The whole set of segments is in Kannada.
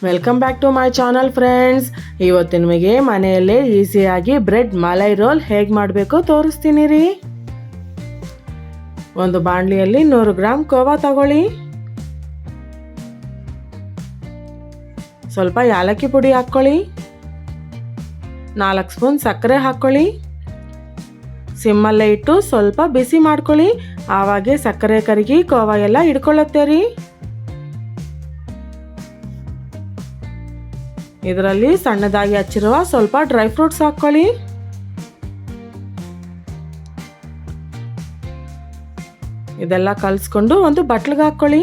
Welcome back to my channel friends. ಇವತ್ತು ನಿಮಗೆ ಮನೆಯಲ್ಲೇ ಈಸಿಯಾಗಿ ಬ್ರೆಡ್ ಮಲೈ ರೋಲ್ ಹೇಗೆ ಮಾಡಬೇಕು ತೋರಿಸ್ತೀನಿ ರೀ. ಒಂದು ಬಾಣಲಿಯಲ್ಲಿ 100 ಗ್ರಾಮ್ ಕೋವಾ ತಗೊಳ್ಳಿ. ಸ್ವಲ್ಪ ಯಾಲಕ್ಕಿ ಪುಡಿ ಹಾಕ್ಕೊಳ್ಳಿ. 4 ಸ್ಪೂನ್ ಸಕ್ಕರೆ ಹಾಕ್ಕೊಳ್ಳಿ. ಸಿಮ್ಮಲ್ಲೇ ಇಟ್ಟು ಸ್ವಲ್ಪ ಬಿಸಿ ಮಾಡ್ಕೊಳ್ಳಿ. ಆವಾಗೆ ಸಕ್ಕರೆ ಕರಗಿ ಕೋವಾ ಎಲ್ಲ ಹಿಡ್ಕೊಳ್ಳುತ್ತೆ ರೀ. ಇದರಲ್ಲಿ ಸಣ್ಣದಾಗಿ ಹಚ್ಚಿರುವ ಸ್ವಲ್ಪ ಡ್ರೈ ಫ್ರೂಟ್ಸ್ ಹಾಕ್ಕೊಳ್ಳಿ. ಇದೆಲ್ಲ ಕಲಿಸ್ಕೊಂಡು ಒಂದು ಬಟ್ಲಿಗೆ ಹಾಕ್ಕೊಳ್ಳಿ.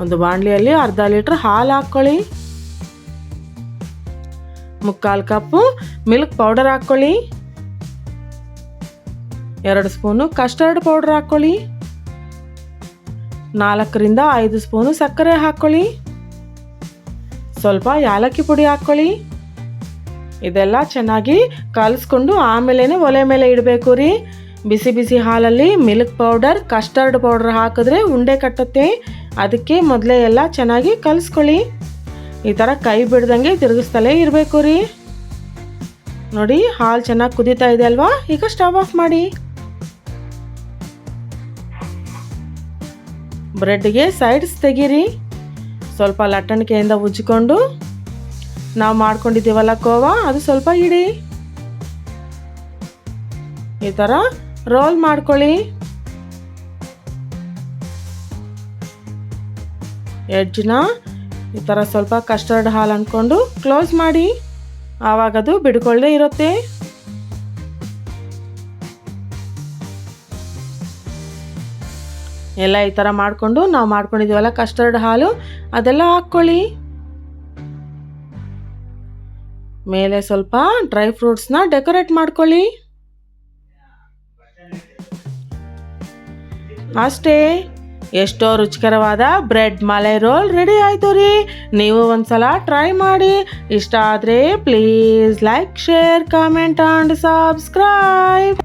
ಒಂದು ಬಾಣಲಿಯಲ್ಲಿ ಅರ್ಧ ಲೀಟರ್ ಹಾಲು ಹಾಕ್ಕೊಳ್ಳಿ. 3/4 ಕಪ್ ಮಿಲ್ಕ್ ಪೌಡರ್ ಹಾಕ್ಕೊಳ್ಳಿ. 2 ಸ್ಪೂನು ಕಸ್ಟರ್ಡ್ ಪೌಡರ್ ಹಾಕ್ಕೊಳ್ಳಿ. 4 ರಿಂದ 5 ಸ್ಪೂನು ಸಕ್ಕರೆ ಹಾಕ್ಕೊಳ್ಳಿ. ಸ್ವಲ್ಪ ಯಾಲಕ್ಕಿ ಪುಡಿ ಹಾಕ್ಕೊಳ್ಳಿ. ಇದೆಲ್ಲ ಚೆನ್ನಾಗಿ ಕಲಿಸ್ಕೊಂಡು ಆಮೇಲೆ ಒಲೆ ಮೇಲೆ ಇಡಬೇಕು ರೀ. ಬಿಸಿ ಬಿಸಿ ಹಾಲಲ್ಲಿ ಮಿಲ್ಕ್ ಪೌಡರ್ ಕಸ್ಟರ್ಡ್ ಪೌಡರ್ ಹಾಕಿದ್ರೆ ಉಂಡೆ ಕಟ್ಟುತ್ತೆ. ಅದಕ್ಕೆ ಮೊದಲೇ ಎಲ್ಲ ಚೆನ್ನಾಗಿ ಕಲಿಸ್ಕೊಳ್ಳಿ. ಈ ಥರ ಕೈ ಬಿಡ್ದಂಗೆ ತಿರುಗಿಸ್ತಲೇ ಇರಬೇಕು ರೀ. ನೋಡಿ, ಹಾಲು ಚೆನ್ನಾಗಿ ಕುದೀತಾ ಇದೆ ಅಲ್ವಾ. ಈಗ ಸ್ಟವ್ ಆಫ್ ಮಾಡಿ. ಬ್ರೆಡ್ಗೆ ಸೈಡ್ಸ್ ತೆಗೀರಿ. ಸ್ವಲ್ಪ ಲಟ್ಟಣಿಕೆಯಿಂದ ಉಜ್ಜಿಕೊಂಡು ನಾವು ಮಾಡ್ಕೊಂಡಿದ್ದೀವಲ್ಲ ಕೋವಾ, ಅದು ಸ್ವಲ್ಪ ಇಡಿ. ಈ ಥರ ರೋಲ್ ಮಾಡ್ಕೊಳ್ಳಿ. ಎಡ್ಜ್ನ ಈ ಥರ ಸ್ವಲ್ಪ ಕಸ್ಟರ್ಡ್ ಹಾಲು ಅಂದ್ಕೊಂಡು ಕ್ಲೋಸ್ ಮಾಡಿ. ಆವಾಗ ಅದು ಬಿಡ್ಕೊಳ್ಳದೆ ಇರುತ್ತೆ. ಎಲ್ಲ ಈ ಥರ ಮಾಡಿಕೊಂಡು ನಾವು ಮಾಡ್ಕೊಂಡಿದ್ದೀವಲ್ಲ ಕಸ್ಟರ್ಡ್ ಹಾಲು, ಅದೆಲ್ಲ ಹಾಕ್ಕೊಳ್ಳಿ. ಮೇಲೆ ಸ್ವಲ್ಪ ಡ್ರೈ ಫ್ರೂಟ್ಸ್ನ ಡೆಕೋರೇಟ್ ಮಾಡ್ಕೊಳ್ಳಿ. ಅಷ್ಟೇ, ಎಷ್ಟೋ ರುಚಿಕರವಾದ ಬ್ರೆಡ್ ಮಲೈ ರೋಲ್ ರೆಡಿ ಆಯಿತು ರೀ. ನೀವು ಒಂದ್ಸಲ ಟ್ರೈ ಮಾಡಿ. ಇಷ್ಟ ಆದರೆ please like, share, comment and subscribe.